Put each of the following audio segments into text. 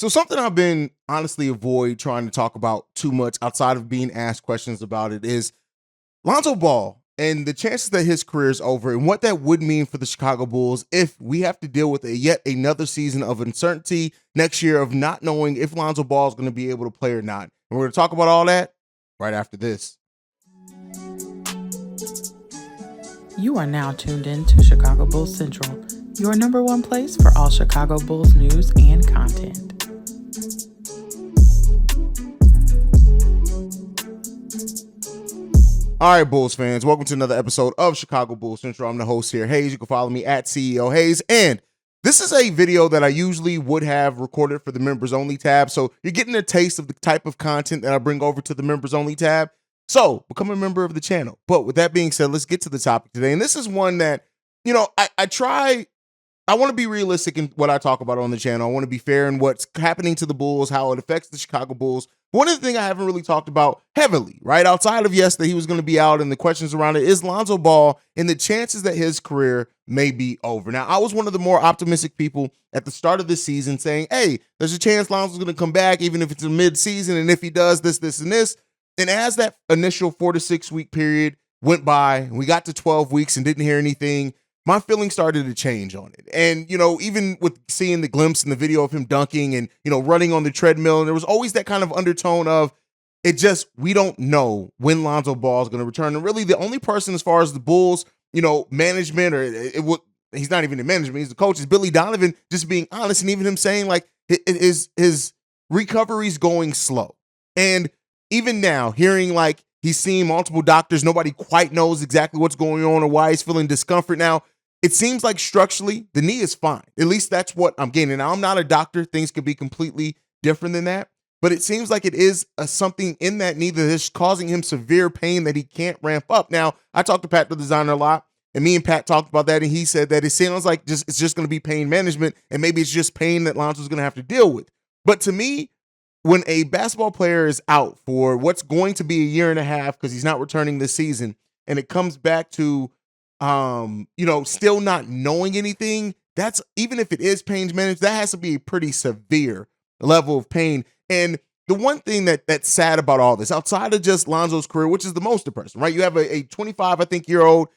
So something I've been honestly avoid trying to talk about too much outside of being asked questions about it is Lonzo Ball and the chances that his career is over and what that would mean for the Chicago Bulls if we have to deal with yet another season of uncertainty next year of not knowing if Lonzo Ball is going to be able to play or not. And we're going to talk about all that right after this. You are now tuned in to Chicago Bulls Central, your number one place for all Chicago Bulls news and content. All right, Bulls fans, welcome to another episode of Chicago Bulls Central. I'm the host here, Haize. You can follow me at CEO Haize. And this is a video that I usually would have recorded for the members only tab. So you're getting a taste of the type of content that I bring over to the members only tab. So become a member of the channel. But with that being said, let's get to the topic today. And this is one that, I want to be realistic in what I talk about on the channel. I want to be fair in what's happening to the Bulls, how it affects the Chicago Bulls. One of the things I haven't really talked about heavily, right, outside of yes, that he was going to be out and the questions around it, is Lonzo Ball and the chances that his career may be over. Now, I was one of the more optimistic people at the start of this season saying, hey, there's a chance Lonzo's going to come back, even if it's a mid-season, and if he does this, this, and this. And as that initial 4 to 6 week period went by, and we got to 12 weeks and didn't hear anything, my feelings started to change on it. And, even with seeing the glimpse in the video of him dunking and, running on the treadmill, and there was always that kind of undertone of we don't know when Lonzo Ball is going to return. And really the only person as far as the Bulls, management he's not even in management, he's the coach, is Billy Donovan, just being honest. And even him saying like his recovery's going slow. And even now hearing like he's seeing multiple doctors, nobody quite knows exactly what's going on or why he's feeling discomfort. Now, it seems like structurally the knee is fine. At least that's what I'm getting. Now, I'm not a doctor. Things could be completely different than that. But it seems like it is something in that knee that is causing him severe pain that he can't ramp up. Now, I talked to Pat, the designer, a lot, and me and Pat talked about that, and he said that it sounds like it's just going to be pain management, and maybe it's just pain that Lonzo's going to have to deal with. But to me, when a basketball player is out for what's going to be a year and a half because he's not returning this season, and it comes back to still not knowing anything, that's, even if it is pain managed, that has to be a pretty severe level of pain. And the one thing that's sad about all this, outside of just Lonzo's career, which is the most depressing, right? You have a 25, I think, year old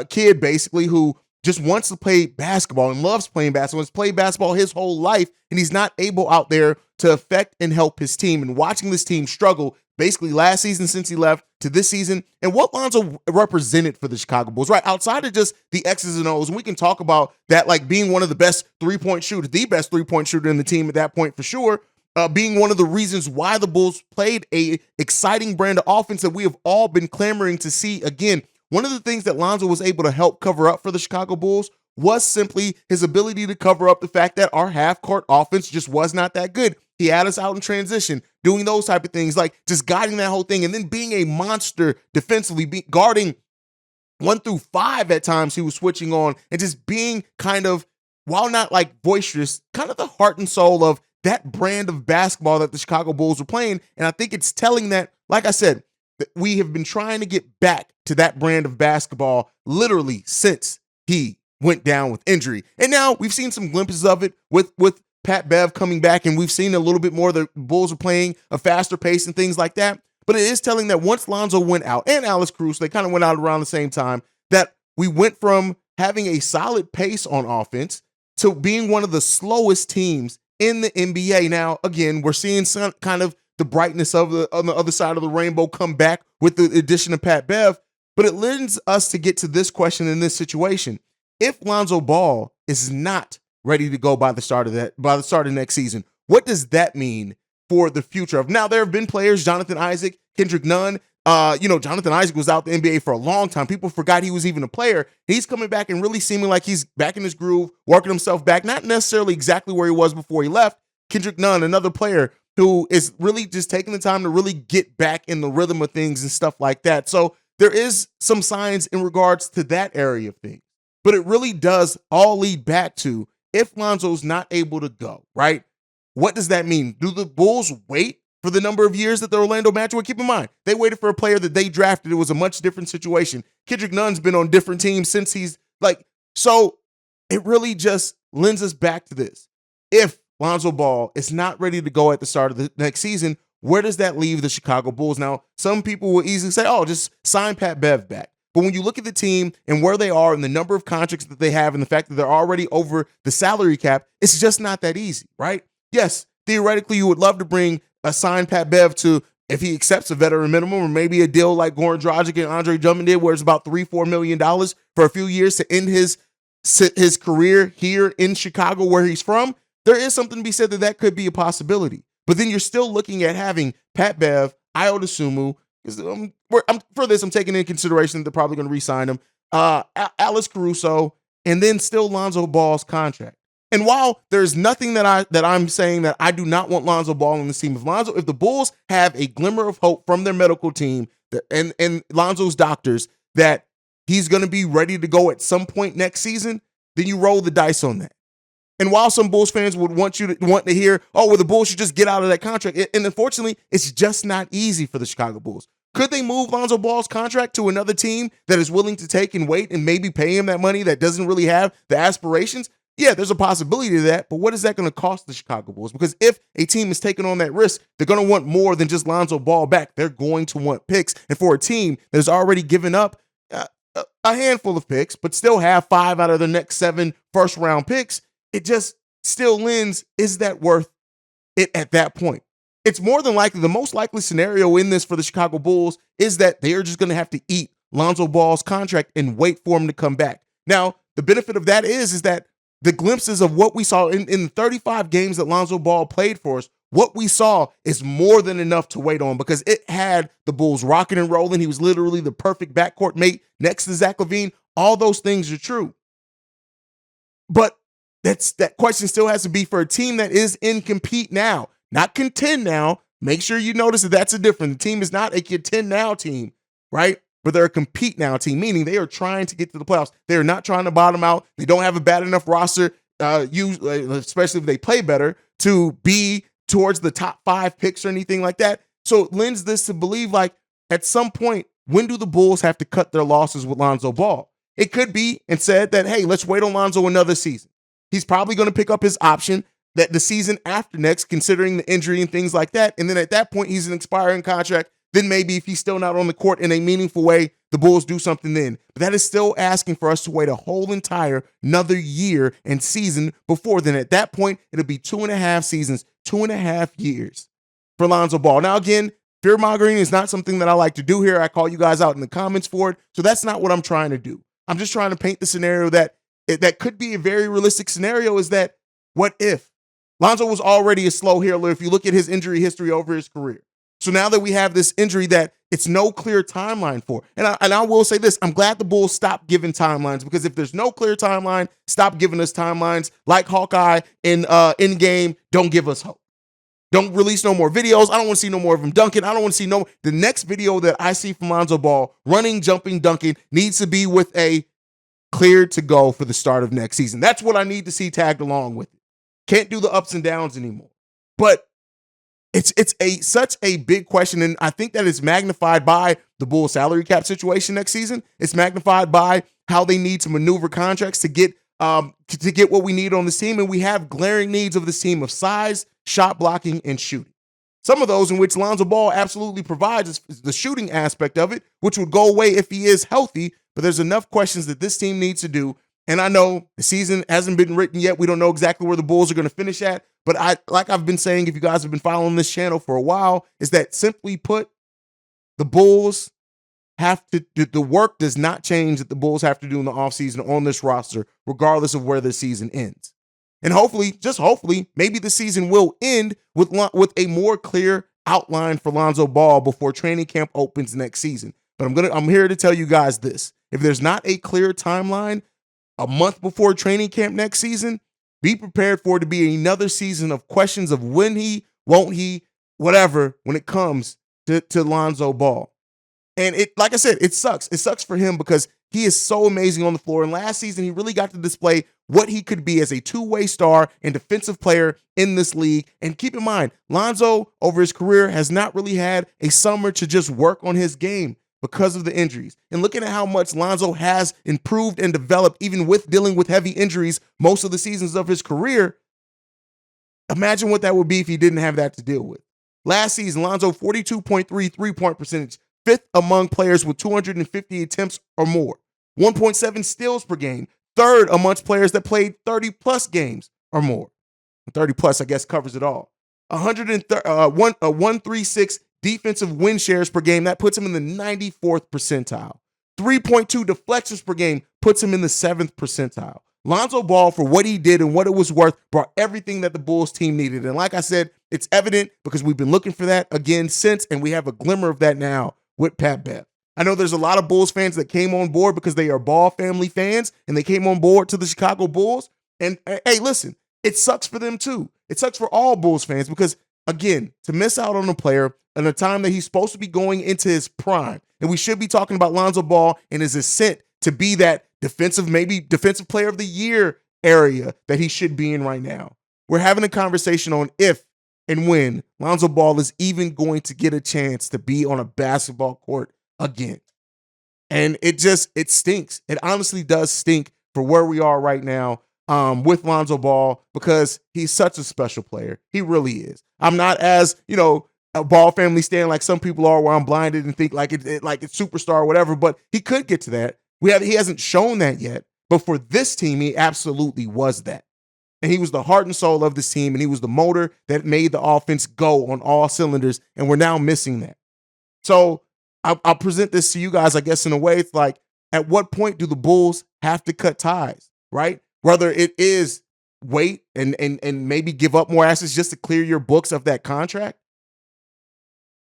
kid basically who just wants to play basketball and loves playing basketball, has played basketball his whole life, and he's not able out there to affect and help his team. And watching this team struggle basically last season since he left to this season, and what Lonzo represented for the Chicago Bulls, right? Outside of just the X's and O's, and we can talk about that like being one of the best three-point shooters, the best three-point shooter in the team at that point for sure, being one of the reasons why the Bulls played a exciting brand of offense that we have all been clamoring to see again. One of the things that Lonzo was able to help cover up for the Chicago Bulls was simply his ability to cover up the fact that our half-court offense just was not that good. He had us out in transition, doing those type of things, like just guiding that whole thing, and then being a monster defensively, guarding 1 through 5 at times he was switching on, and just being kind of, while not like boisterous, kind of the heart and soul of that brand of basketball that the Chicago Bulls were playing. And I think it's telling that, like I said, that we have been trying to get back to that brand of basketball literally since he went down with injury. And now we've seen some glimpses of it with Pat Bev coming back, and we've seen a little bit more. The Bulls are playing a faster pace and things like that. But it is telling that once Lonzo went out, and Alex Cruz, they kind of went out around the same time, that we went from having a solid pace on offense to being one of the slowest teams in the NBA. Now, again, we're seeing some kind of the brightness of on the other side of the rainbow come back with the addition of Pat Bev, but it lends us to get to this question in this situation. If Lonzo Ball is not ready to go by the start of next season, what does that mean for the future of? Now, there have been players, Jonathan Isaac, Kendrick Nunn. Jonathan Isaac was out the NBA for a long time. People forgot he was even a player. He's coming back and really seeming like he's back in his groove, working himself back, not necessarily exactly where he was before he left. Kendrick Nunn, another player who is really just taking the time to really get back in the rhythm of things and stuff like that. So there is some signs in regards to that area of things. But it really does all lead back to, if Lonzo's not able to go, right, what does that mean? Do the Bulls wait for the number of years that the Orlando Magic would? Keep in mind, they waited for a player that they drafted. It was a much different situation. Kendrick Nunn's been on different teams since he's like, so it really just lends us back to this. If Lonzo Ball is not ready to go at the start of the next season, where does that leave the Chicago Bulls? Now, some people will easily say, oh, just sign Pat Bev back. But when you look at the team and where they are and the number of contracts that they have and the fact that they're already over the salary cap, it's just not that easy, right? Yes, theoretically, you would love to bring a signed Pat Bev to, if he accepts a veteran minimum, or maybe a deal like Goran Dragic and Andre Drummond did, where it's about $3-4 million for a few years to end his career here in Chicago, where he's from. There is something to be said that could be a possibility. But then you're still looking at having Pat Bev, Ayo Dosunmu, for this, I'm taking into consideration that they're probably going to re-sign him, Alex Caruso, and then still Lonzo Ball's contract. And while there's nothing that I'm saying that I do not want Lonzo Ball on this team, if the Bulls have a glimmer of hope from their medical team and Lonzo's doctors that he's going to be ready to go at some point next season, then you roll the dice on that. And while some Bulls fans would want to hear, oh, well, the Bulls should just get out of that contract. And unfortunately, it's just not easy for the Chicago Bulls. Could they move Lonzo Ball's contract to another team that is willing to take and wait and maybe pay him that money that doesn't really have the aspirations? Yeah, there's a possibility of that, but what is that going to cost the Chicago Bulls? Because if a team is taking on that risk, they're going to want more than just Lonzo Ball back. They're going to want picks. And for a team that has already given up a handful of picks, but still have 5 out of the next 7 first-round picks, it just still lends, is that worth it at that point? It's more than likely, the most likely scenario in this for the Chicago Bulls is that they are just going to have to eat Lonzo Ball's contract and wait for him to come back. Now, the benefit of that is that the glimpses of what we saw in the 35 games that Lonzo Ball played for us, what we saw is more than enough to wait on, because it had the Bulls rocking and rolling. He was literally the perfect backcourt mate next to Zach LaVine. All those things are true. But that question still has to be for a team that is in compete now, not contend now. Make sure you notice that that's a difference. The team is not a contend now team, right? But they're a compete now team, meaning they are trying to get to the playoffs. They are not trying to bottom out. They don't have a bad enough roster, especially if they play better, to be towards the top 5 picks or anything like that. So it lends this to believe, like, at some point, when do the Bulls have to cut their losses with Lonzo Ball? It could be and said that, hey, let's wait on Lonzo another season. He's probably going to pick up his option that the season after next, considering the injury and things like that. And then at that point, he's an expiring contract. Then maybe if he's still not on the court in a meaningful way, the Bulls do something then. But that is still asking for us to wait a whole entire another year and season before then. At that point, it'll be 2.5 seasons, 2.5 years for Lonzo Ball. Now, again, fear-mongering is not something that I like to do here. I call you guys out in the comments for it. So that's not what I'm trying to do. I'm just trying to paint the scenario that could be a very realistic scenario, is that what if Lonzo was already a slow healer if you look at his injury history over his career. So now that we have this injury that it's no clear timeline for, and I will say this, I'm glad the Bulls stopped giving timelines, because if there's no clear timeline, stop giving us timelines like Hawkeye in game. Don't give us hope. Don't release no more videos. I don't want to see no more of him dunking. I don't want to see the next video that I see from Lonzo Ball running, jumping, dunking needs to be with a cleared to go for the start of next season. That's what I need to see tagged along with it. Can't do the ups and downs anymore. But it's such a big question, and I think that it's magnified by the Bulls salary cap situation next season. It's magnified by how they need to maneuver contracts to get what we need on this team, and we have glaring needs of this team of size, shot blocking, and shooting. Some of those in which Lonzo Ball absolutely provides is the shooting aspect of it, which would go away if he is healthy, but there's enough questions that this team needs to do. And I know the season hasn't been written yet. We don't know exactly where the Bulls are going to finish at. But like I've been saying, if you guys have been following this channel for a while, is that simply put, the Bulls have to, the work does not change that the Bulls have to do in the offseason on this roster, regardless of where the season ends. And hopefully, just hopefully, maybe the season will end with a more clear outline for Lonzo Ball before training camp opens next season. But I'm here to tell you guys this. If there's not a clear timeline a month before training camp next season, be prepared for it to be another season of questions of when he, won't he, whatever, when it comes to Lonzo Ball. And it, like I said, it sucks. It sucks for him because he is so amazing on the floor. And last season, he really got to display what he could be as a two-way star and defensive player in this league. And keep in mind, Lonzo, over his career, has not really had a summer to just work on his game because of the injuries. And looking at how much Lonzo has improved and developed, even with dealing with heavy injuries most of the seasons of his career, Imagine what that would be if he didn't have that to deal with. Last season, Lonzo 42.3 3-point percentage, fifth among players with 250 attempts or more. 1.7 steals per game, third amongst players that played 30-plus games or more. 30-plus, I guess, covers it all. 136 defensive win shares per game. That puts him in the 94th percentile. 3.2 deflections per game puts him in the 7th percentile. Lonzo Ball, for what he did and what it was worth, brought everything that the Bulls team needed. And like I said, it's evident because we've been looking for that again since, and we have a glimmer of that now with Pat Bev. I know there's a lot of Bulls fans that came on board because they are Ball family fans, and they came on board to the Chicago Bulls. And hey, listen, it sucks for them too. It sucks for all Bulls fans because, again, to miss out on a player in a time that he's supposed to be going into his prime, and we should be talking about Lonzo Ball and his ascent to be that maybe defensive player of the year area that he should be in right now. We're having a conversation on if and when Lonzo Ball is even going to get a chance to be on a basketball court again. And it stinks. It honestly does stink for where we are right now with Lonzo Ball because he's such a special player. He really is. I'm not as, a Ball family stand like some people are where I'm blinded and think like it's superstar or whatever, but he could get to that. He hasn't shown that yet, but for this team, he absolutely was that. And he was the heart and soul of this team, and he was the motor that made the offense go on all cylinders, and we're now missing that. So I'll present this to you guys, I guess, in a way. It's like, at what point do the Bulls have to cut ties, right? Whether it is wait and maybe give up more assets just to clear your books of that contract.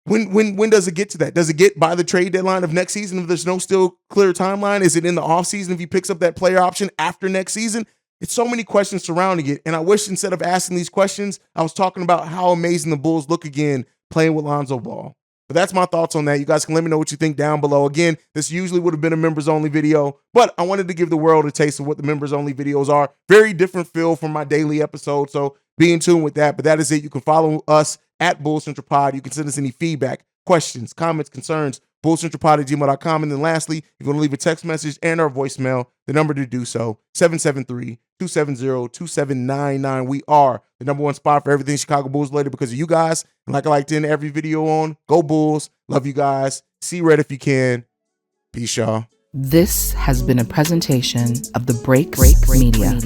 When does it get to that? Does it get by the trade deadline of next season if there's no still clear timeline? Is it in the offseason if he picks up that player option after next season? It's so many questions surrounding it. And I wish instead of asking these questions, I was talking about how amazing the Bulls look again playing with Lonzo Ball. But that's my thoughts on that. You guys can let me know what you think down below. Again, this usually would have been a members-only video, but I wanted to give the world a taste of what the members-only videos are. Very different feel from my daily episode, so be in tune with that. But that is it. You can follow us at Bull Central Pod. You can send us any feedback, questions, comments, concerns, bullcentralpod@gmail.com. And then lastly, if you want to leave a text message and our voicemail, the number to do so, 773-270-2799. We are the number one spot for everything Chicago Bulls related because of you guys. And like I like to end every video on, go Bulls. Love you guys. See red if you can. Peace, y'all. This has been a presentation of the Break Media.